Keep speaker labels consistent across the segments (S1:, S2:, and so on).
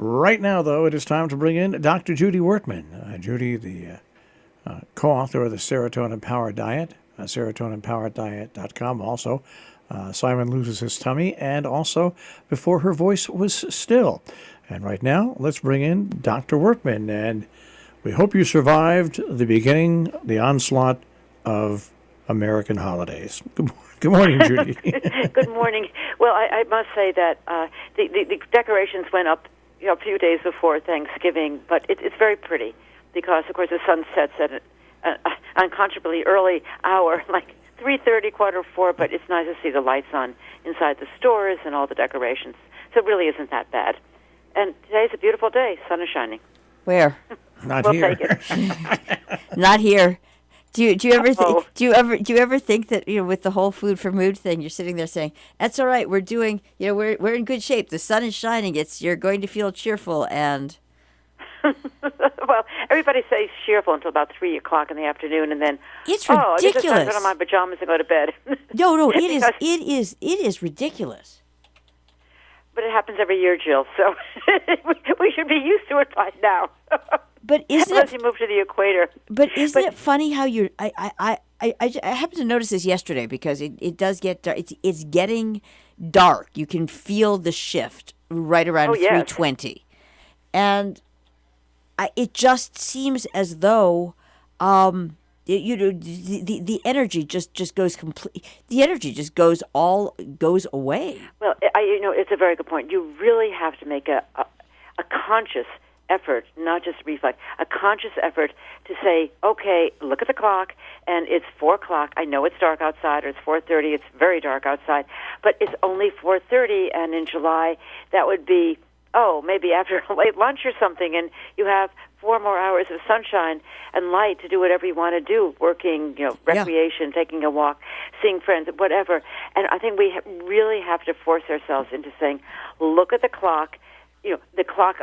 S1: Right now, though, it is time to bring in Dr. Judy Wurtman. Judy, the co-author of the Serotonin Power Diet, serotoninpowereddiet.com. Also, Simon Loses His Tummy, and also Before Her Voice Was Still. And right now, let's bring in Dr. Wurtman. And we hope you survived the beginning, the onslaught of American holidays. Good morning, Judy.
S2: Good morning. Well, I must say that the decorations went up a few days before Thanksgiving, but it's very pretty because, of course, the sun sets at an unconscionably early hour, like 3:30, 4:45, but it's nice to see the lights on inside the stores and all the decorations. So it really isn't that bad. And today's a beautiful day. Sun is shining.
S3: Where?
S1: Not
S2: we'll
S1: here.
S2: Take it.
S3: Not here. Do you ever think that, with the whole food for mood thing, you're sitting there saying, "That's all right. We're doing, we're in good shape. The sun is shining. You're going to feel cheerful." And
S2: well, everybody says cheerful until about 3:00 in the afternoon, and then
S3: it's
S2: I guess
S3: ridiculous.
S2: it's time to put on my pajamas and go to bed.
S3: No, it is ridiculous.
S2: But it happens every year, Jill. So we should be used to it by now.
S3: But
S2: unless you move to the equator.
S3: But isn't it funny how you're? I happened to notice this yesterday because it does get dark. It's getting dark. You can feel the shift right around 3:20, and it just seems as though the energy just goes complete. The energy just goes away.
S2: Well, it's a very good point. You really have to make a conscious effort, not just reflect, a conscious effort to say, okay, look at the clock, and it's 4:00. I know it's dark outside, or it's 4:30. It's very dark outside, but it's only 4:30, and in July, that would be, maybe after a late lunch or something, and you have 4 more hours of sunshine and light to do whatever you want to do, working, recreation, taking a walk, seeing friends, whatever. And I think we really have to force ourselves into saying, look at the clock, the clock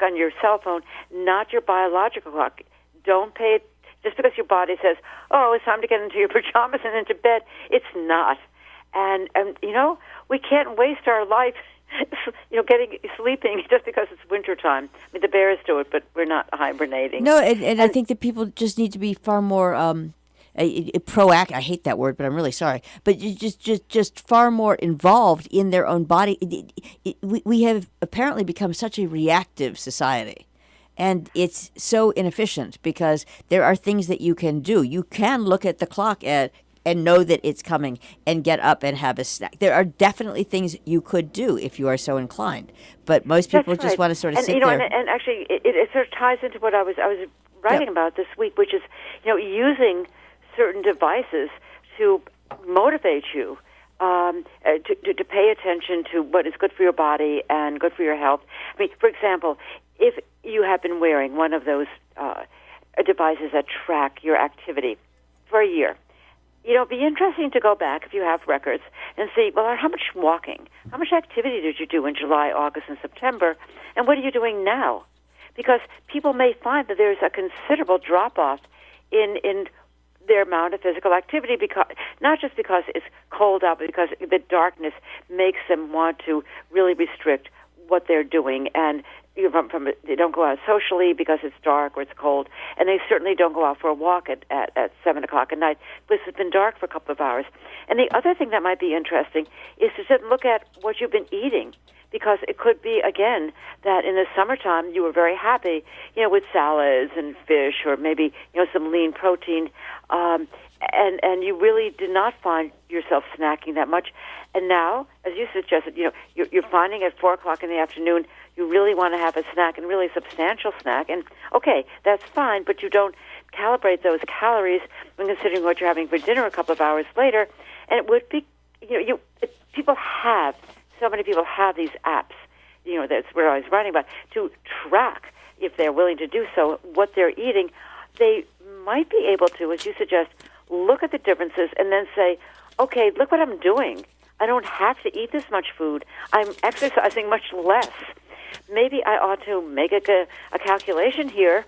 S2: on your cell phone, not your biological clock. Don't pay it just because your body says, it's time to get into your pajamas and into bed. It's not. And we can't waste our life sleeping just because it's wintertime. I mean, the bears do it, but we're not hibernating.
S3: No, and I think that people just need to be far more proactive. I hate that word, but I'm really sorry. But just far more involved in their own body. We have apparently become such a reactive society. And it's so inefficient because there are things that you can do. You can look at the clock and know that it's coming and get up and have a snack. There are definitely things you could do if you are so inclined. But most people just want to sort of sit there.
S2: And actually, it sort of ties into what I was writing about this week, which is, using certain devices to motivate you to pay attention to what is good for your body and good for your health. I mean, for example, if you have been wearing one of those devices that track your activity for a year, it'd be interesting to go back, if you have records, and see, well, how much walking, how much activity did you do in July, August, and September, and what are you doing now? Because people may find that there's a considerable drop-off in their amount of physical activity, because not just because it's cold out, but because the darkness makes them want to really restrict what they're doing. And they don't go out socially because it's dark or it's cold, and they certainly don't go out for a walk at 7 o'clock at night because it's been dark for a couple of hours. And the other thing that might be interesting is to sit and look at what you've been eating, because it could be, again, that in the summertime you were very happy, with salads and fish, or maybe, some lean protein, and you really did not find yourself snacking that much. And now, as you suggested, you're finding at 4:00 in the afternoon you really want to have a snack, and really substantial snack. And okay, that's fine, but you don't calibrate those calories when considering what you're having for dinner a couple of hours later. And it would be, so many people have these apps, that's where I was writing about, to track, if they're willing to do so, what they're eating. They might be able to, as you suggest, look at the differences and then say, okay, look what I'm doing. I don't have to eat this much food. I'm exercising much less. Maybe I ought to make a calculation here,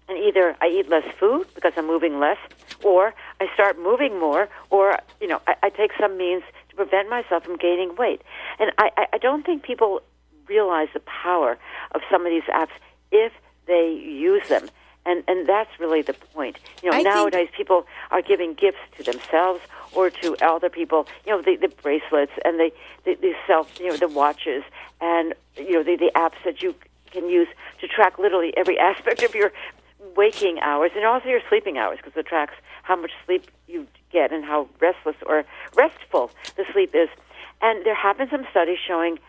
S2: and either I eat less food because I'm moving less, or I start moving more, or I take some means to prevent myself from gaining weight. And I don't think people realize the power of some of these apps if they use them. And that's really the point. Nowadays people are giving gifts to themselves or to other people. The bracelets and the the watches and the apps that you can use to track literally every aspect of your waking hours and also your sleeping hours, because it tracks how much sleep you get and how restless or restful the sleep is. And there have been some studies showing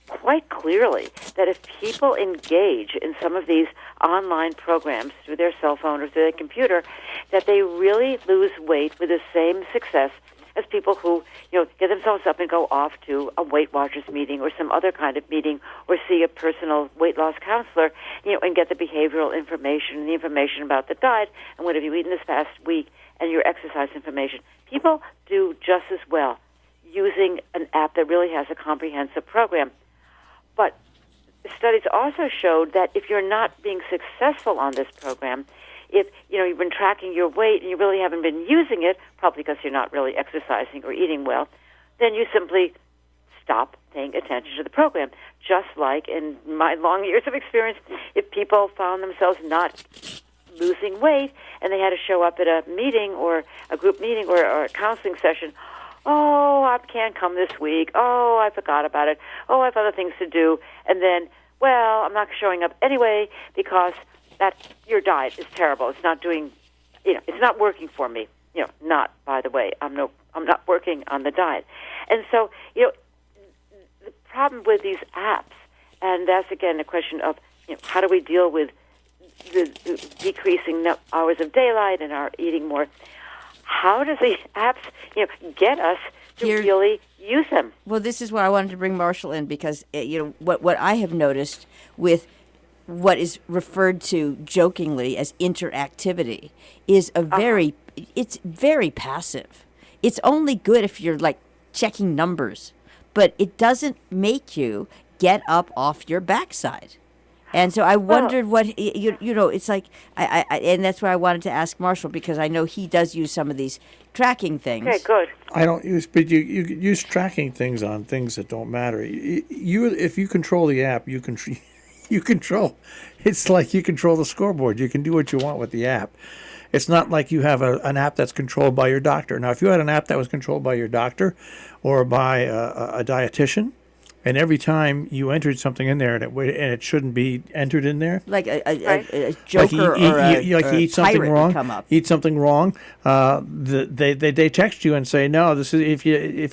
S2: quite clearly that if people engage in some of these online programs through their cell phone or through their computer, that they really lose weight with the same success as people who, get themselves up and go off to a Weight Watchers meeting or some other kind of meeting or see a personal weight loss counselor, and get the behavioral information and the information about the diet and what have you eaten this past week and your exercise information. People do just as well using an app that really has a comprehensive program. But studies also showed that if you're not being successful on this program, if you've been tracking your weight and you really haven't been using it, probably because you're not really exercising or eating well, then you simply stop paying attention to the program. Just like in my long years of experience, if people found themselves not losing weight and they had to show up at a meeting or a group meeting or a counseling session, oh, I can't come this week. Oh, I forgot about it. Oh, I have other things to do. And then, well, I'm not showing up anyway because your diet is terrible. It's not doing, it's not working for me. Not, by the way, I'm not working on the diet. And so, the problem with these apps, and that's again a question of, how do we deal with the decreasing hours of daylight and our eating more? How does the apps, get us to really use them?
S3: Well, this is why I wanted to bring Marshall in, because what I have noticed with what is referred to jokingly as interactivity is it's very passive. It's only good if you're like checking numbers, but it doesn't make you get up off your backside. And so I wondered what, it's like, I and that's why I wanted to ask Marshall, because I know he does use some of these tracking things.
S2: Okay, good.
S1: I don't use, but you use tracking things on things that don't matter. If you control the app, you control. It's like you control the scoreboard. You can do what you want with the app. It's not like you have an app that's controlled by your doctor. Now, if you had an app that was controlled by your doctor or by a dietitian, and every time you entered something in there and it shouldn't be entered in there,
S3: like a joker you
S1: eat something wrong,
S3: come up.
S1: Eat something wrong. They text you and say, no, this is if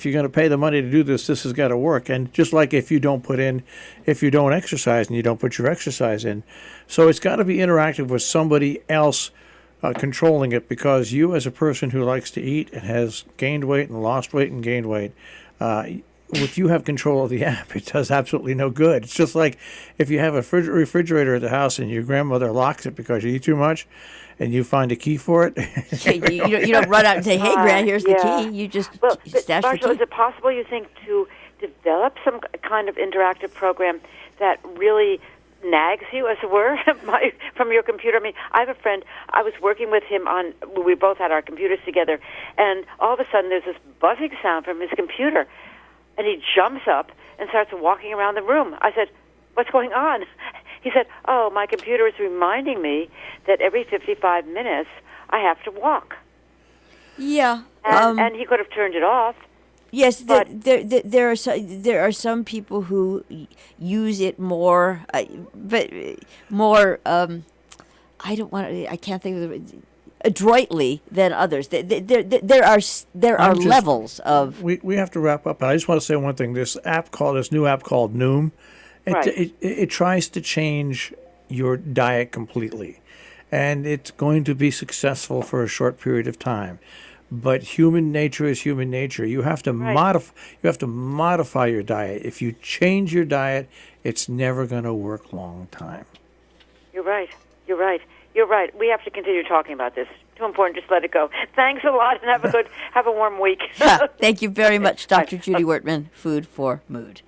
S1: you're going to pay the money to do this, this has got to work. And just like if you don't exercise and you don't put your exercise in, so it's got to be interactive with somebody else controlling it, because you, as a person who likes to eat and has gained weight and lost weight and gained weight, if you have control of the app, it does absolutely no good. It's just like if you have a refrigerator at the house and your grandmother locks it because you eat too much, and you find a key for it.
S3: you don't run out and say, "Hey, Gran, here's the key." You just stash
S2: Marshall,
S3: your key.
S2: is it possible, you think, to develop some kind of interactive program that really nags you, as it were, from your computer? I mean, I have a friend, I was working with him we both had our computers together, and all of a sudden there's this buzzing sound from his computer. And he jumps up and starts walking around the room. I said, "What's going on?" He said, "Oh, my computer is reminding me that every 55 minutes I have to walk."
S3: Yeah.
S2: And he could have turned it off.
S3: Yes, there are some people who use it more, but more. I can't think of the. Adroitly than others. There are levels of.
S1: We have to wrap up. I just want to say one thing. This new app called Noom, it tries to change your diet completely, and it's going to be successful for a short period of time. But human nature is human nature. You have to modify. You have to modify your diet. If you change your diet, it's never going to work long time.
S2: You're right. You're right. We have to continue talking about this. Too important. Just let it go. Thanks a lot, and have a warm week.
S3: Thank you very much, Dr. Judy Wurtman, Food for Mood.